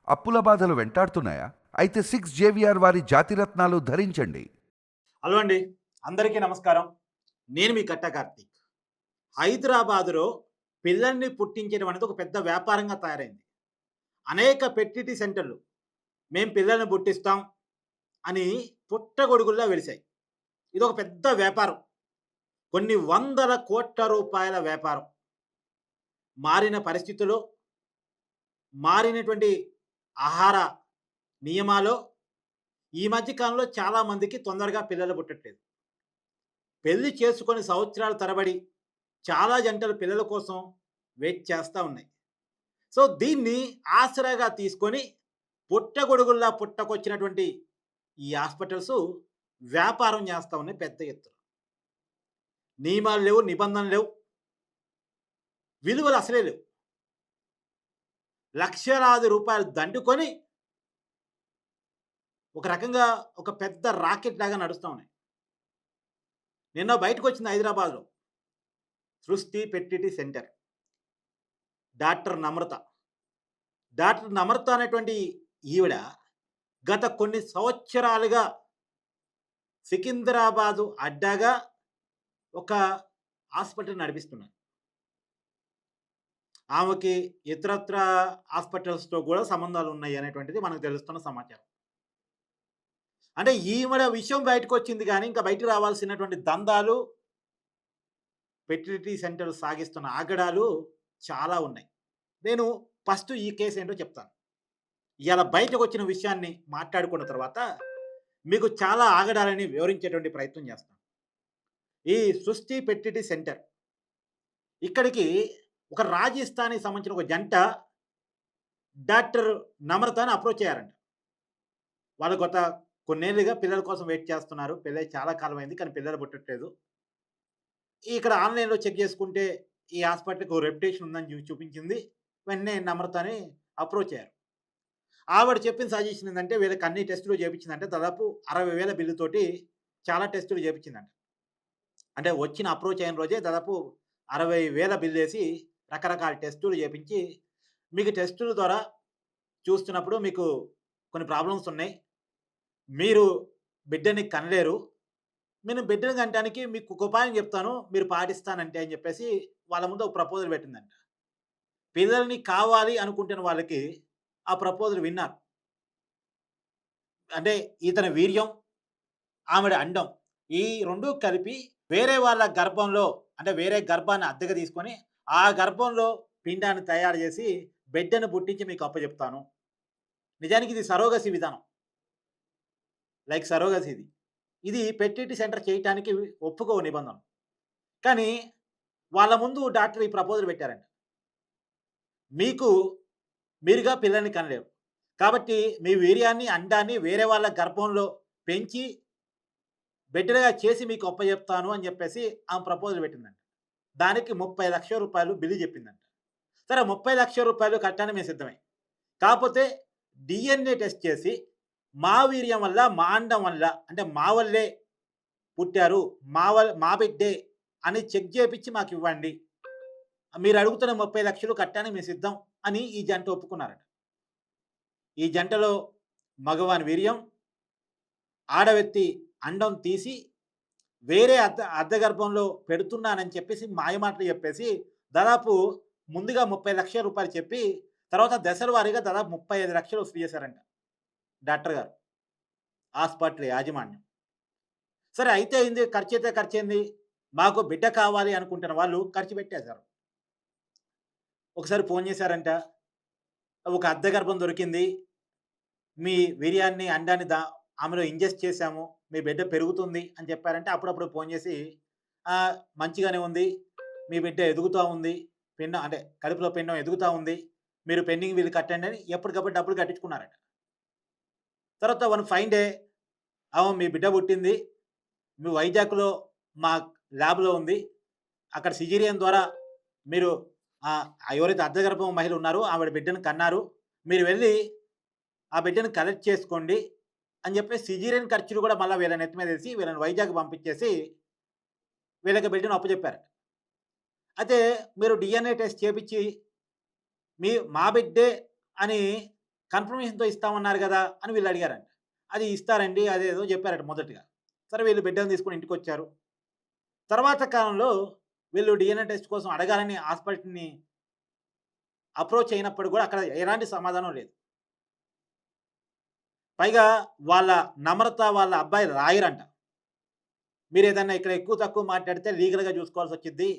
అప్పుల బాధలు వెంటాడుతున్నాయా? అయితే 6 జేవిఆర్ వారి జాతిరత్నాలు ధరించండి. హలో అండి. అందరికీ నమస్కారం. నేను మీ కట్టా కార్తీక్. హైదరాబాదులో పిల్లల్ని పుట్టించడం అనేది ఒక పెద్ద వ్యాపారంగా తయారైంది. అనేక ఫెర్టిలిటీ సెంటర్‌లు మేము పిల్లల్ని పుట్టిస్తాం అని పుట్టగొడుగుల్లా వెలిసాయి. ఇదొక పెద్ద వ్యాపారం. కొన్ని వందల కోట్ల రూపాయల వ్యాపారం. మారిన పరిస్థితుల్లో, మారినటువంటి ఆహార నియమాలో ఈ మధ్య కాలంలో చాలా మందికి తొందరగా పిల్లలు పుట్టట్లేదు. పెళ్లి చేసుకొని సంవత్సరాల తరబడి చాలా జంటలు పిల్లల కోసం వెయిట్ చేస్తా ఉన్నాయి. సో, దీన్ని ఆసరాగా తీసుకొని పుట్టగొడుగుల్లా పుట్టకొచ్చినటువంటి ఈ హాస్పిటల్సు వ్యాపారం చేస్తా ఉన్నాయి పెద్ద ఎత్తున. నియమాలు లేవు, నిబంధనలు లేవు, విలువలు అసలే లేవు. లక్షలాది రూపాయలు దండుకొని ఒక రకంగా ఒక పెద్ద రాకెట్ లాగా నడుస్తా ఉన్నాయి. నిన్న బయటకొచ్చింది హైదరాబాద్‌లో. సృష్టి ఫెర్టిలిటీ సెంటర్. డాక్టర్ నమ్రత. డాక్టర్ నమ్రత అనేటువంటి ఈవిడ గత కొన్ని సంవత్సరాలుగా సికింద్రాబాదు అడ్డాగా ఒక హాస్పిటల్ నడిపిస్తున్నారు. ఆమెకి ఇతరత్రా హాస్పిటల్స్‌తో కూడా సంబంధాలున్నాయి అనేటువంటిది మనకు తెలుస్తున్న సమాచారం. అంటే ఈవిడ విషయం బయటకొచ్చింది గానీ, ఇంకా బయటికి రావాల్సినటువంటి దందాలు, ఫెర్టిలిటీ సెంటర్ సాగిస్తున్న ఆగడాలు చాలా ఉన్నాయి. నేను ఫస్ట్ ఈ కేస్ ఏంటో చెప్తాను. ఇయాల బయటకొచ్చిన విషయాన్ని మాట్లాడుకున్న తర్వాత మీకు చాలా ఆగడాలని వివరించేటువంటి ప్రయత్నం చేస్తాను. ఈ సృష్టి ఫెర్టిలిటీ సెంటర్ ఇక్కడికి ఒక రాజస్థాన్‌కి సంబంధించిన ఒక జంట డాక్టర్ నమ్రతని అప్రోచ్ అయ్యారంట. వాళ్ళు గత కొన్నేళ్లుగా పిల్లల కోసం వెయిట్ చేస్తున్నారు. పెళ్ళై చాలా కాలమైంది. కానీ పిల్లలు పుట్టట్లేదు. ఇక్కడ ఆన్‌లైన్‌లో చెక్ చేసుకుంటే ఈ హాస్పిటల్‌కి ఓ రెప్యుటేషన్ ఉందని చూపించింది. వెంటనే నమ్రతని అప్రోచ్ అయ్యారు. ఆవిడ చెప్పిన సజెషన్ ఏందంటే వీళ్ళకి అన్ని టెస్టులు చేపించిందంట. దాదాపు 60,000 బిల్లుతోటి చాలా టెస్టులు చేపించిందంట. అంటే వచ్చిన అప్రోచ్ అయిన రోజే దాదాపు 60,000 బిల్లేసి రకరకాల టెస్టులు చేపించి, మీకు టెస్టుల ద్వారా చూస్తున్నప్పుడు మీకు కొన్ని ప్రాబ్లమ్స్ ఉన్నాయి. మీరు బిడ్డని కనలేరు. నేను బిడ్డని కంటానికి మీకు ఒక ఉపాయం చెప్తాను. మీరు పాటిస్తానంటే అని చెప్పేసి వాళ్ళ ముందు ఒక ప్రపోజల్ పెట్టిందంట. పిల్లల్ని కావాలి అనుకుంటున్న వాళ్ళకి ఆ ప్రపోజల్ విన్నారు. అంటే ఇతని వీర్యం, ఆమెడ అండం ఈ 2 కలిపి వేరే వాళ్ళ గర్భంలో అంటే వేరే గర్భాన్ని అద్దెకు తీసుకొని, ఆ గర్భంలో పిండాన్ని తయారు చేసి బిడ్డను పుట్టించి మీకు అప్పజెప్తాను. నిజానికి ఇది సరోగసీ విధానం. లైక్ సరోగసీ ఇది. ఇది ఫెర్టిలిటీ సెంటర్ చేయటానికి ఒప్పుకోవు నిబంధనలు. కానీ వాళ్ళ ముందు డాక్టర్ ఈ ప్రపోజల్ పెట్టారంట. మీకు మీరుగా పిల్లల్ని కనలేరు. కాబట్టి మీ వీర్యాన్ని, అండాన్ని వేరే వాళ్ళ గర్భంలో పెంచి బిడ్డలుగా చేసి మీకు అప్పజెప్తాను అని చెప్పేసి ఆమె ప్రపోజల్ పెట్టిందంట. దానికి రూ. 30,00,000 బిల్లు చెప్పిందంట. సరే రూ. 30,00,000 కట్టడానికి మేము సిద్ధమే. కాపోతే డీఎన్ఏ టెస్ట్ చేసి మా వీర్యం వల్ల, మా అండం వల్ల అంటే మా వల్లే పుట్టారు. మా బిడ్డే అని చెక్ చేపిచ్చి మాకివ్వండి. మీరు అడుగుతున్న 30,00,000 కట్టడానికి మేము సిద్ధం అని ఈ జంట ఒప్పుకున్నారట. ఈ జంటలో మగవాని వీర్యం, ఆడవ్యక్తి అండం తీసి వేరే అద్దె గర్భంలో పెడుతున్నానని చెప్పేసి మాయమాటలు చెప్పేసి దాదాపు ముందుగా రూ. 30,00,000 చెప్పి తర్వాత దశల వారీగా దాదాపు 35,00,000 వసూలు చేశారంట డాక్టర్ గారు. హాస్పిటల్ యాజమాన్యం. సరే అయితే అయింది. ఖర్చయితే ఖర్చయింది. మాకు బిడ్డ కావాలి అనుకుంటున్న వాళ్ళు ఖర్చు పెట్టేశారు. ఒకసారి ఫోను చేశారంట. ఒక అద్దె గర్భం దొరికింది. మీ వీర్యాన్ని, అండాన్ని ఆమెలో ఇంజెస్ట్ చేశాము. మీ బిడ్డ పెరుగుతుంది అని చెప్పారంటే అప్పుడప్పుడు ఫోను చేసి మంచిగానే ఉంది. మీ బిడ్డ ఎదుగుతా ఉంది. పిండం అంటే కడుపులో పిండం ఎదుగుతా ఉంది. మీరు పెండింగ్ బిల్ కట్టండి అని ఎప్పటికప్పుడు డబ్బులు కట్టించుకున్నారట. తర్వాత వన్ ఫైన్ డే మీ బిడ్డ పుట్టింది. మీ వైజాగ్‌లో మా ల్యాబ్‌లో ఉంది. అక్కడ సిజేరియన్ ద్వారా మీరు ఎవరైతే అర్ధ గర్భం మహిళ ఉన్నారో ఆవిడ బిడ్డను కన్నారు. మీరు వెళ్లి ఆ బిడ్డను కలెక్ట్ చేసుకోండి అని చెప్పేసి సిజేరియన్ ఖర్చులు కూడా మళ్ళా వీళ్ళ నెత్తి మీదేసి వీళ్ళని వైజాగ్ పంపించేసి వీళ్ళకి బిడ్డను అప్పజెప్పారట. అయితే మీరు డీఎన్ఏ టెస్ట్ చేపిచ్చి మా బిడ్డే అని కన్ఫర్మేషన్‌తో ఇస్తామన్నారు గదా! అని వీళ్ళు అడిగారంట. అది ఇస్తారండి అదేదో చెప్పారట మొదటగా. సరే వీళ్ళు బిడ్డను తీసుకొని ఇంటికొచ్చారు. తర్వాత కాలంలో వీళ్ళు డీఎన్ఏ టెస్ట్ కోసం అడగాలని హాస్పిటల్‌ని అప్రోచ్ అయినప్పుడు గూడా అక్కడ ఎలాంటి సమాధానం లేదు. పైగా వాళ్ళ నమ్రత వాళ్ళ అబ్బాయి లాయరంట. మీరేదన్నా ఇక్కడ ఎక్కువ తక్కువ మాట్లాడితే లీగల్‌గా చూసుకోవాల్సొచ్చిద్ది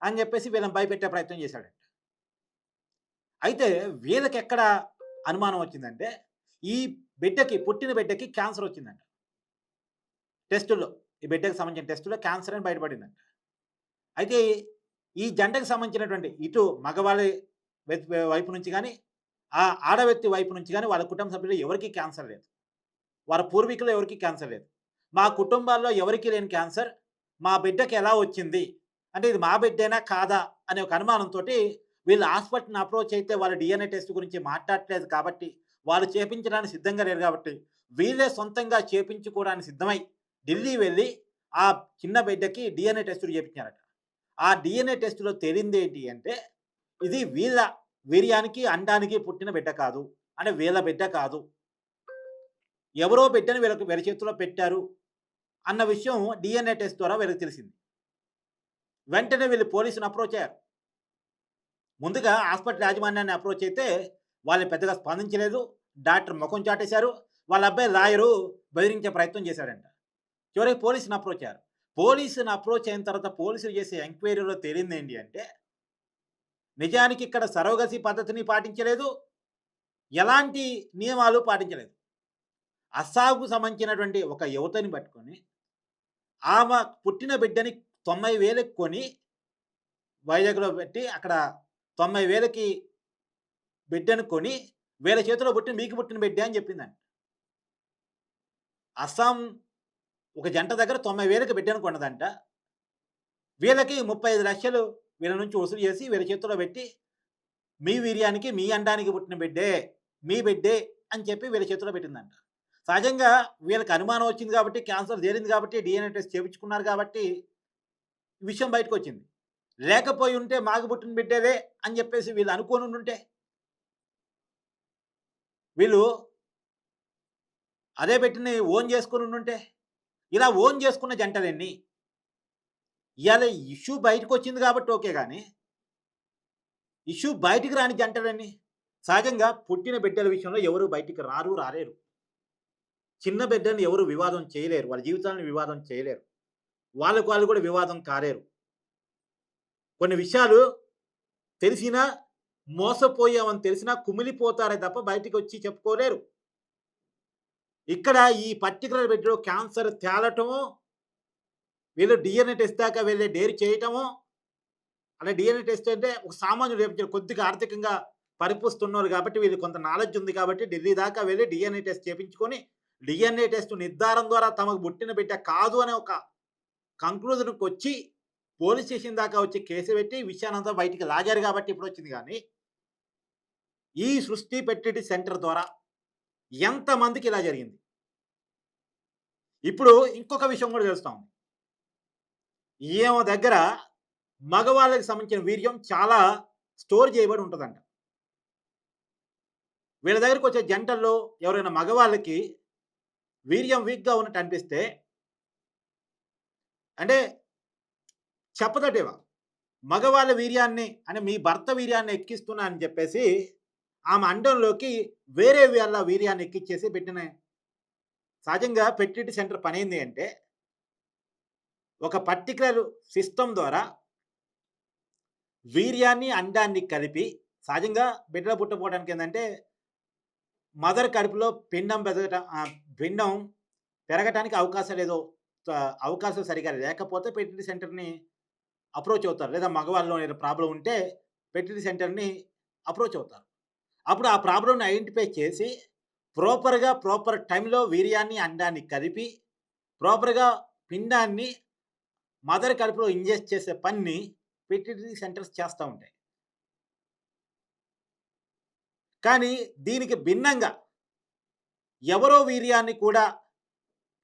అని జెప్పేసి వీళ్ళని భయపెట్టే ప్రయత్నం చేశాడంట. అయితే వీళ్ళకెక్కడ అనుమానం వచ్చిందంటే, ఈ పుట్టిన బిడ్డకి క్యాన్సర్ వచ్చిందంట. టెస్టుల్లో. ఈ బిడ్డకి సంబంధించిన టెస్టుల్లో క్యాన్సర్ అని బయటపడిందంట. అయితే ఈ జంటకు సంబంధించినటువంటి ఇటు మగవాళ్ళి వైపు నుంచి గాని, ఆ ఆడ వ్యక్తి వైపు నుంచి గాని వాళ్ళ కుటుంబ సభ్యులు ఎవరికీ క్యాన్సర్ లేదు. వారి పూర్వీకులు ఎవరికీ క్యాన్సర్ లేదు. మా కుటుంబాల్లో ఎవరికీ లేని క్యాన్సర్ మా బిడ్డకి ఎలా వచ్చింది? అంటే ఇది మా బిడ్డేనా? కాదా? అనే ఒక అనుమానంతోటి వీళ్ళు హాస్పిటల్‌ని అప్రోచ్ అయితే వాళ్ళు డీఎన్ఏ టెస్ట్ గురించి మాట్లాడట్లేదు కాబట్టి, వాళ్ళు చేపించడానికి సిద్ధంగా లేరు కాబట్టి, వీళ్ళే సొంతంగా చేపించుకోవడానికి సిద్ధమై ఢిల్లీ వెళ్లి ఆ చిన్న బిడ్డకి డీఎన్ఏ టెస్టులు చేపించారట. ఆ డీఎన్ఏ టెస్ట్‌లో తేలిందేంటి అంటే, ఇది వీళ్ళ వీర్యానికి, అండానికి పుట్టిన బిడ్డ కాదు. అంటే వీళ్ళ బిడ్డ కాదు. ఎవరో బిడ్డని వీళ్ళ చేతిలో పెట్టారు అన్న విషయం డీఎన్ఏ టెస్ట్ ద్వారా వీళ్ళకి తెలిసింది. వెంటనే వీళ్ళు పోలీసుని అప్రోచ్ అయ్యారు. ముందుగా హాస్పిటల్ యాజమాన్యాన్ని అప్రోచ్ అయితే వాళ్ళు పెద్దగా స్పందించలేదు. డాక్టర్ మొఖం చాటేశారు. వాళ్ళ అబ్బాయి లాయరు బెదిరించే ప్రయత్నం చేశాడంట. చివరికి పోలీసుని అప్రోచ్ అయ్యారు. పోలీసుని అప్రోచ్ అయిన తర్వాత పోలీసులు చేసే ఎంక్వైరీలో తేలిందేంటి అంటే, నిజానికి ఇక్కడ సరోగసీ పద్ధతిని పాటించలేదు. ఎలాంటి నియమాలు పాటించలేదు. అస్సాంకు సంబంధించినటువంటి ఒక యువతని పట్టుకొని, ఆమె పుట్టిన బిడ్డని 90,000కి కొని వైజాగ్‌లో పెట్టి అక్కడ 90,000కి బిడ్డను కొని వీళ్ళ చేతిలో పుట్టిన మీకు పుట్టిన బిడ్డే అని చెప్పిందంట. అస్సాం ఒక జంట దగ్గర 90,000కి బిడ్డను కొన్నదంట. వీళ్ళకి 35,00,000 వీళ్ళ నుంచి వసూలు చేసి వీళ్ళ చేతిలో పెట్టి, మీ వీర్యానికి, మీ అండానికి పుట్టిన బిడ్డే, మీ బిడ్డే అని చెప్పి వీళ్ళ చేతిలో పెట్టిందంట. సహజంగా వీళ్ళకి అనుమానం వచ్చింది కాబట్టి, క్యాన్సర్ తేలింది కాబట్టి, డీఎన్ఏ టెస్ట్ చేపించుకున్నారు కాబట్టి, ఈ విషయం బయటకొచ్చింది. లేకపోయి ఉంటే మాకు పుట్టిన బిడ్డేలే అని చెప్పేసి వీళ్ళు అనుకోనుండుంటే, వీళ్ళు అదే బిడ్డని ఓన్ చేసుకొనుండుంటే, ఇలా ఓన్ చేసుకున్న జంటలెన్ని? ఇయాల ఇష్యూ బయటకొచ్చింది కాబట్టి ఓకే గానీ, ఇష్యూ బయటికి రాని జంటలెన్ని? సహజంగా పుట్టిన బిడ్డల విషయంలో ఎవరు బయటికి రాలేరు. చిన్న బిడ్డని ఎవరు వివాదం చేయలేరు. వాళ్ళ జీవితాలను వివాదం చేయలేరు. వాళ్ళకి వాళ్ళు కూడా వివాదం కాలేరు. కొన్ని విషయాలు తెలిసినా, మోసపోయామని తెలిసినా కుమిలిపోతారే తప్ప బయటికొచ్చి చెప్పుకోలేరు. ఇక్కడ ఈ పర్టిక్యులర్ బిడ్డలో క్యాన్సర్ తేలటము, వీళ్ళు డీఎన్ఏ టెస్ట్ దాకా వెళ్ళి డేర్ చేయటము, అలా డీఎన్ఏ టెస్ట్ అంటే ఒక సామాన్యుడు కొద్దిగా ఆర్థికంగా పరిపుస్తున్నారు కాబట్టి వీళ్ళకి కొంత నాలెడ్జ్ ఉంది కాబట్టి ఢిల్లీ దాకా వెళ్ళి డీఎన్ఏ టెస్ట్ చేపించుకొని, డీఎన్ఏ టెస్ట్ నిర్ధారణ ద్వారా తమకు పుట్టిన బిడ్డ కాదు అనే ఒక కంక్లూజన్‌కొచ్చి పోలీస్ స్టేషన్ దాకా వచ్చి కేసు పెట్టి విషయాన్నంతా బయటికి లాగారు కాబట్టి ఇప్పుడొచ్చింది గానీ, ఈ సృష్టి ఫెర్టిలిటీ సెంటర్ ద్వారా ఎంతమందికి ఇలా జరిగింది. ఇప్పుడు ఇంకొక విషయం కూడా తెలుస్తా ఉంది. ఈమె దగ్గర మగవాళ్ళకి సంబంధించిన వీర్యం చాలా స్టోర్ చేయబడి ఉంటదంట. వీళ్ళ దగ్గరికొచ్చే జంటల్లో ఎవరైనా మగవాళ్ళకి వీర్యం వీక్‌గా ఉన్నట్టు అనిపిస్తే అంటే చెప్పదటేవ. మగవాళ్ళ వీర్యాన్ని అంటే మీ భర్త వీర్యాన్ని ఎక్కిస్తున్నా అని చెప్పేసి ఆమె అండంలోకి వేరే వాళ్ళ వీర్యాన్ని ఎక్కిచ్చేసి పెట్టిన సహజంగా ఫెర్టిలిటీ సెంటర్ పనేంది అంటే, ఒక పర్టిక్యులర్ సిస్టమ్ ద్వారా వీర్యాన్ని, అండాన్ని కలిపి సహజంగా బిడ్డలు పుట్టపోవడానికి ఏందంటే, మదర్ కడుపులో పిండం పెరగటానికి అవకాశం సరిగ్గా లేకపోతే ఫెర్టిలిటీ సెంటర్‌ని అప్రోచ్ అవుతారు. లేదా మగవాళ్ళలో ఏదైనా ప్రాబ్లమ్ ఉంటే ఫెర్టిలిటీ సెంటర్‌ని అప్రోచ్ అవుతారు. అప్పుడు ఆ ప్రాబ్లమ్‌ని ఐడెంటిఫై చేసి ప్రాపర్ టైంలో వీర్యాన్ని, అండాన్ని కలిపి ప్రాపర్‌గా పిండాన్ని మదర్ కడుపులో ఇంజెస్ట్ చేసే పనిని ఫెర్టిలిటీ సెంటర్స్ చేస్తా ఉంటాయి. కానీ దీనికి భిన్నంగా ఎవరో వీర్యాన్ని కూడా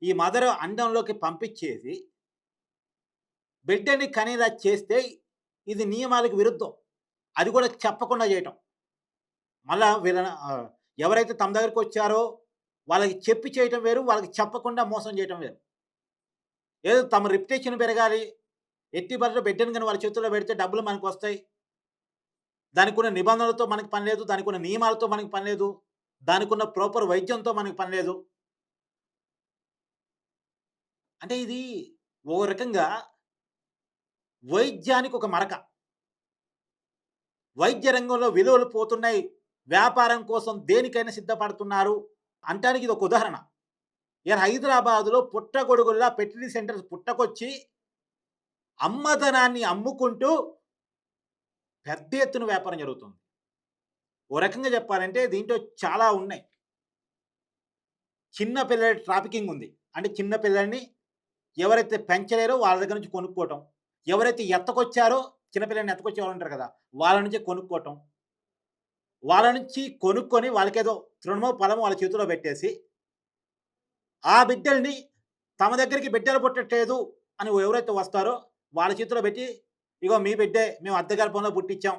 ఈ మదర్ అండంలోకి పంపించేసి బిడ్డని కనేలా చేస్తే ఇది నియమాలకు విరుద్ధం. అది కూడా చెప్పకుండా చేయటం. మళ్ళా ఎవరైతే తమ దగ్గరికొచ్చారో వాళ్ళకి చెప్పి చేయటం వేరు, వాళ్ళకి చెప్పకుండా మోసం చేయటం వేరు. ఏదో తమ రెప్యుటేషన్ పెరగాలి, ఎట్టి పరిస్థితిలో బిడ్డను గాని వాళ్ళ చేతుల్లో పెడితే డబ్బులు మనకొస్తాయి. దానికున్న నిబంధనలతో మనకు పని లేదు. దానికున్న నియమాలతో మనకు పని లేదు. దానికున్న ప్రాపర్ వైద్యంతో మనకు పని లేదు. అంటే ఇది ఓ రకంగా వైద్యానికి ఒక మరక. వైద్య రంగంలో విలువలు పోతున్నాయి. వ్యాపారం కోసం దేనికైనా సిద్ధపడుతున్నారు అంటానికి ఇదొక ఉదాహరణ. ఇయాల హైదరాబాద్‌లో పుట్టగొడుగుల్లా ఫెర్టిలిటీ సెంటర్స్ పుట్టకొచ్చి అమ్మదనాన్ని అమ్ముకుంటూ పెద్ద ఎత్తున వ్యాపారం జరుగుతుంది. ఓ రకంగా చెప్పాలంటే దీంట్లో చాలా ఉన్నాయి. చిన్న పిల్లల ట్రాఫికింగ్ ఉంది. అంటే చిన్న పిల్లల్ని ఎవరైతే పెంచలేరో వాళ్ళ దగ్గర నుంచి కొనుక్కోవటం. ఎవరైతే ఎత్తకొచ్చారో చిన్న పిల్లల్ని ఎత్తకొచ్చే వాళ్ళుంటారు కదా! వాళ్ళ నుంచే కొనుక్కోవటం. వాళ్ళ నుంచి కొనుక్కొని వాళ్ళకేదో తృణమో, ఫలమో వాళ్ళ చేతిలో పెట్టేసి, ఆ బిడ్డల్ని తమ దగ్గరికి బిడ్డలు పుట్టట్లేదు అని ఎవరైతే వస్తారో వాళ్ళ చేతిలో పెట్టి, "ఇగో మీ బిడ్డే మేము అద్దె గర్భంలో పుట్టించాం"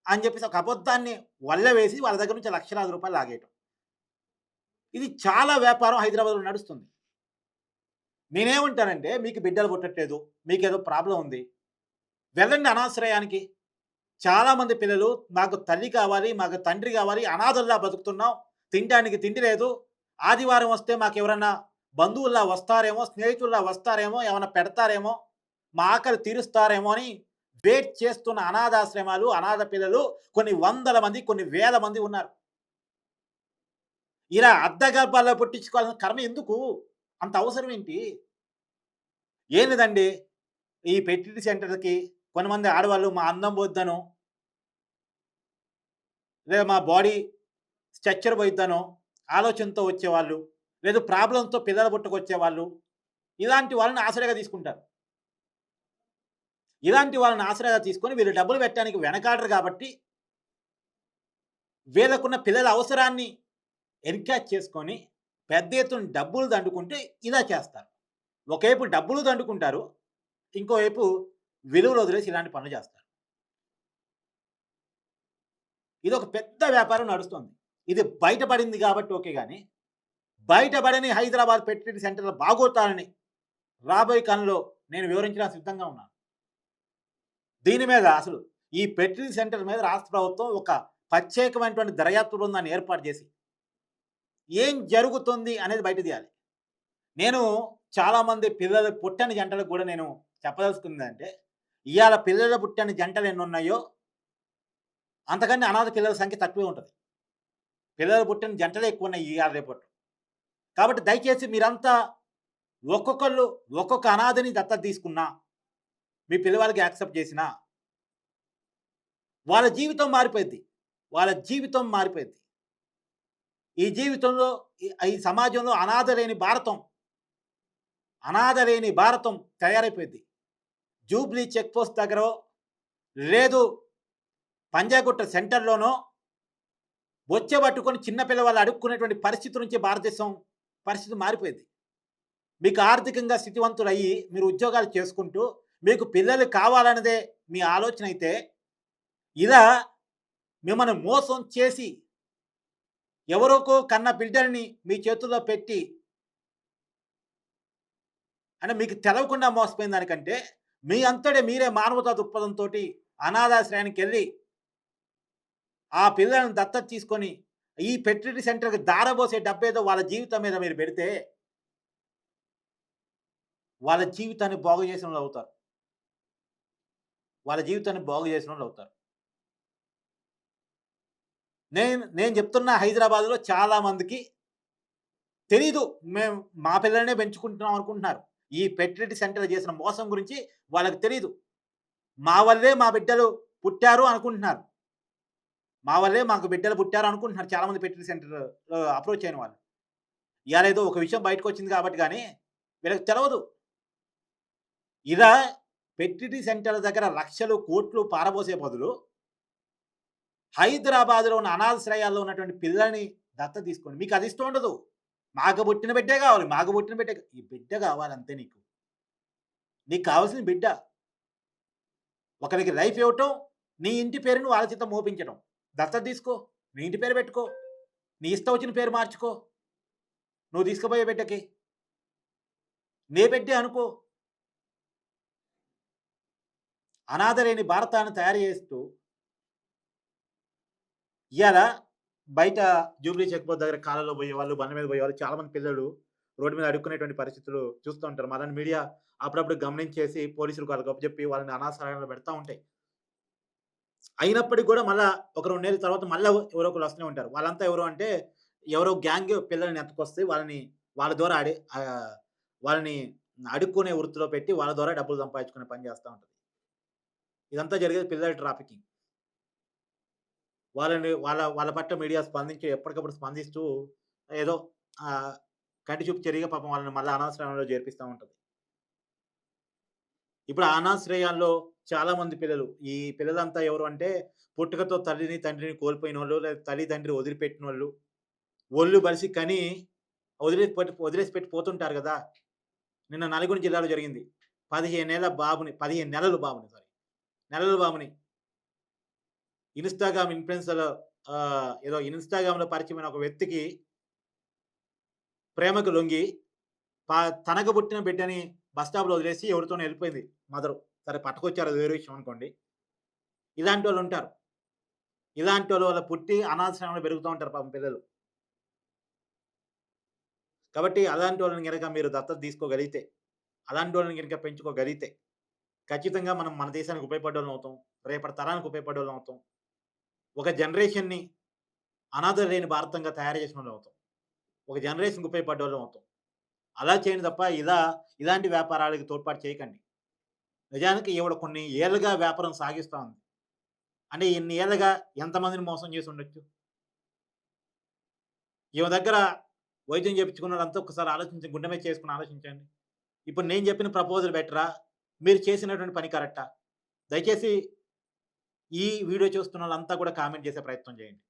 అని చెప్పేసి ఒక అబద్ధాన్ని వల్లెవేసి వాళ్ళ దగ్గర నుంచి లక్షలాది రూపాయలు లాగేయటం. ఇది చాలా వ్యాపారం హైదరాబాద్‌లో నడుస్తుంది. నేనేమంటానంటే మీకు బిడ్డలు పుట్టట్లేదు. మీకేదో ప్రాబ్లమ్ ఉంది. వెళ్ళండి అనాశ్రయానికి. చాలామంది పిల్లలు మాకు తల్లి కావాలి, మాకు తండ్రి కావాలి, అనాథల్లా బతుకుతున్నాం. తినడానికి తిండి లేదు. ఆదివారం వస్తే మాకెవరన్నా బంధువుల్లా వస్తారేమో, స్నేహితుల్లా వస్తారేమో, ఏమన్నా పెడతారేమో, మా ఆకలి తీరుస్తారేమో అని వెయిట్ చేస్తున్న అనాథాశ్రమాలు, అనాథ పిల్లలు కొన్ని వందల మంది, కొన్ని వేల మంది ఉన్నారు. ఇలా అద్దెగర్భాల్లో పుట్టించుకోవాల్సిన కర్మ ఎందుకు? అంత అవసరం ఏంటి? ఏం లేదండి. ఈ ఫెర్టిలిటీ సెంటర్‌కి కొంతమంది ఆడవాళ్ళు మా అందం పోద్దనో, లేదా మా బాడీ స్ట్రక్చర్ పోయిద్దనో ఆలోచనతో వచ్చేవాళ్ళు, లేదు ప్రాబ్లమ్స్‌తో పిల్లలు పుట్టుకొచ్చేవాళ్ళు, ఇలాంటి వాళ్ళని ఆసరాగా తీసుకుంటారు. ఇలాంటి వాళ్ళని ఆసరాగా తీసుకొని వీళ్ళు డబ్బులు పెట్టడానికి వెనకాడరు కాబట్టి, వీళ్ళకున్న పిల్లల అవసరాన్ని ఎన్‌క్యాచ్ చేసుకొని పెద్ద ఎత్తున డబ్బులు దండుకుంటే ఇలా చేస్తారు. ఒకవైపు డబ్బులు దండుకుంటారు. ఇంకోవైపు విలువలు వదిలేసి ఇలాంటి పనులు చేస్తారు. ఇదొక పెద్ద వ్యాపారం నడుస్తుంది. ఇది బయటపడింది కాబట్టి ఓకే గానీ, బయటపడని హైదరాబాద్ ఫెర్టిలిటీ సెంటర్‌ల బాగోతాలని రాబోయే కాలంలో నేను వివరించడానికి సిద్ధంగా ఉన్నాను. దీని మీద అసలు ఈ ఫెర్టిలిటీ సెంటర్ మీద రాష్ట్ర ప్రభుత్వం ఒక ప్రత్యేకమైనటువంటి దర్యాప్తు బృందాన్ని ఏర్పాటు చేసి, ఏం జరుగుతుంది అనేది బయట తీయాలి. నేను చాలామంది పిల్లలు పుట్టని జంటలకు కూడా నేను చెప్పదలుచుకుందంటే, ఇయాల పిల్లలు పుట్టని జంటలు ఎన్నున్నాయో, అంతకన్నా అనాథ పిల్లల సంఖ్య తక్కువే ఉంటది. పిల్లలు పుట్టిన జంటలే ఎక్కువున్నాయి ఇయాల రేపట్లో. కాబట్టి దయచేసి మీరంతా ఒక్కొక్కళ్ళు ఒక్కొక్క అనాథని దత్తత తీసుకున్నా, మీ పిల్లవాళ్ళకి యాక్సెప్ట్ చేసినా, వాళ్ళ జీవితం మారిపోయిద్ది. వాళ్ళ జీవితం మారిపోయిద్ది. ఈ జీవితంలో ఈ సమాజంలో అనాథ లేని భారతం తయారైపోయిద్ది. జూబ్లీ చెక్ పోస్ట్ దగ్గరో, లేదు పంజాగుట్ట సెంటర్‌లోనో బొచ్చెబట్టుకొని చిన్న పిల్లవాళ్ళు అడుక్కునేటువంటి పరిస్థితి నుంచి భారతదేశం పరిస్థితి మారిపోయింది. మీకు ఆర్థికంగా స్థితివంతులయ్యి మీరు ఉద్యోగాలు చేసుకుంటూ, మీకు పిల్లలు కావాలన్నదే మీ ఆలోచన అయితే, ఇలా మిమ్మల్ని మోసం చేసి ఎవరికో కన్న బిడ్డల్ని మీ చేతుల్లో పెట్టి అంటే మీకు తెలవకుండా మోసపోయిన దానికంటే, మీ అంతట మీరే మానవతా దృక్పథంతోటి అనాథాశ్రయానికెళ్ళి, ఆ పిల్లలను దత్తత తీసుకొని, ఈ ఫెర్టిలిటీ సెంటర్‌కి దారబోసే డబ్బేదో వాళ్ళ జీవితం మీద మీరు పెడితే, వాళ్ళ జీవితాన్ని బాగు చేసినోళ్ళవుతారు. వాళ్ళ జీవితాన్ని బాగు చేసినోళ్ళవుతారు. నేను నేను చెప్తున్నా హైదరాబాద్‌లో చాలా మందికి తెలీదు. మేము మా పిల్లలనే పెంచుకుంటున్నాం అనుకుంటున్నారు. ఈ ఫెర్టిలిటీ సెంటర్‌లు చేసిన మోసం గురించి వాళ్ళకి తెలీదు. మా వల్లే మా బిడ్డలు పుట్టారు అనుకుంటున్నారు. మా వల్లే మాకు బిడ్డలు పుట్టారు అనుకుంటున్నారు చాలామంది ఫెర్టిలిటీ సెంటర్‌లో అప్రోచ్ అయిన వాళ్ళు. ఇయాల ఏదో ఒక విషయం బయటకొచ్చింది కాబట్టి గానీ, వీళ్ళకి తెలవదు. ఇలా ఫెర్టిలిటీ సెంటర్‌ల దగ్గర లక్షలు, కోట్లు పారబోసే బదులు, హైదరాబాద్‌లో ఉన్న అనాథాశ్రయాల్లో ఉన్నటువంటి పిల్లల్ని దత్తత తీసుకోండి. మీకు అది ఇష్టం ఉండదు. మాకు పుట్టిన బిడ్డే కావాలి. మాకు పుట్టిన బిడ్డే ఈ బిడ్డ కావాలి అంతే నీకు. నీకు కావాల్సింది బిడ్డ. ఒకరికి లైఫ్ ఇవ్వటం, నీ ఇంటి పేరుని వాళ్ళ చేత మోపించడం. దత్తత తీసుకో. నీ ఇంటి పేరు పెట్టుకో. నీ ఇష్టం వచ్చిన పేరు మార్చుకో. నువ్వు తీసుకుపోయే బిడ్డకి. నీ బిడ్డే అనుకో. అనాథ లేని భారతాన్ని తయారు చేస్తూ ఇయాల బయట జూబ్లీ చెక్ పోస్ట్ దగ్గర కాళ్ళలో పోయేవాళ్ళు, బండ్ల మీద పోయేవాళ్ళు చాలామంది పిల్లలు రోడ్డు మీద అడుక్కునేటువంటి పరిస్థితులు చూస్తూ ఉంటారు. మనల్ని మీడియా అప్పుడప్పుడు గమనించేసి పోలీసులకు వాళ్ళకి అప్పజెప్పి వాళ్ళని అనాథాశ్రయాల్లో పెడతా ఉంటాయి. అయినప్పటికి కూడా మళ్ళా ఒక 2 నెలల తర్వాత మళ్ళా ఎవరో ఒకళ్ళు వస్తూనే ఉంటారు. వాళ్ళంతా ఎవరు అంటే ఎవరో గ్యాంగ్ పిల్లల్ని ఎత్తుకొస్తే వాళ్ళ ద్వారా వాళ్ళని అడుక్కునే వృత్తిలో పెట్టి వాళ్ళ ద్వారా డబ్బులు సంపాదించుకునే పని చేస్తా ఉంటది. ఇదంతా జరిగేది పిల్లల ట్రాఫికింగ్. వాళ్ళ పట్ల మీడియా ఎప్పటికప్పుడు స్పందిస్తూ ఏదో ఆహ్, కంటి చూపు చెరిగే పాపం వాళ్ళని మళ్ళా అనాథాశ్రయంలో చేర్పిస్తా ఉంటది. ఇప్పుడు ఆ అనాశ్రయాల్లో చాలామంది పిల్లలు, ఈ పిల్లలంతా ఎవరు అంటే పుట్టుకతో తల్లిని, తండ్రిని కోల్పోయినోళ్ళు, లేదా తల్లి, తండ్రి వదిలిపెట్టినోళ్ళు, ఒళ్ళు బలిసి కని వదిలేసి పెట్టి పోతుంటారు గదా! నిన్న నల్గొండ జిల్లాలో జరిగింది. 15 నెలల బాబుని నెలల బాబుని ఇన్‌స్టాగ్రామ్ ఇన్‌ఫ్లుయెన్సర్ ఏదో ఇన్‌స్టాగ్రామ్‌లో పరిచయమైన ఒక వ్యక్తికి ప్రేమకు లొంగి ప తనకు పుట్టిన బిడ్డని బస్ స్టాప్‌లో వదిలేసి ఎవరితోనో ఎళ్ళిపోయింది మదరు. సరే పట్టుకొచ్చారు అది వేరే విషయం అనుకోండి. ఇలాంటోళ్ళుంటారు. ఇలాంటోళ్ళు వాళ్ళ పుట్టి అనాథాశ్రమంలో పెరుగుతా ఉంటారు పాపం పిల్లలు. కాబట్టి అలాంటోళ్ళని గనక మీరు దత్తత తీసుకోగలిగితే, అలాంటోళ్ళని గనక పెంచుకోగలిగితే, ఖచ్చితంగా మనం మన దేశానికి ఉపయోగపడోళ్ళమవుతాం. రేపటి తరానికి ఉపయోగపడోళ్ళమవుతాం. ఒక జనరేషన్‌ని అనాథలు లేని భారతంగా తయారు చేసినోళ్ళమవుతాం. ఒక జనరేషన్‌కి ఉపయోగపడ్డోళ్ళమవుతాం. అలా చేయండి తప్ప ఇలాంటి వ్యాపారాలకి తోడ్పాటు చేయకండి. నిజానికి ఈవిడ కొన్ని ఏళ్లుగా వ్యాపారం సాగిస్తా ఉంది. అంటే ఇన్ని ఏళ్లుగా ఎంతమందిని మోసం చేసి ఉండొచ్చు? ఈమె దగ్గర వైద్యం చేపించుకున్నోళ్ళంతా ఒక్కసారి గుండె మీద చేసుకొని ఆలోచించండి. ఇప్పుడు నేను చెప్పిన ప్రపోజల్ బెటరా? మీరు చేసినటువంటి పని కరెక్టా? దయచేసి ఈ వీడియో చూస్తున్నోళ్ళంతా కూడా కామెంట్ చేసే ప్రయత్నం చేయండి.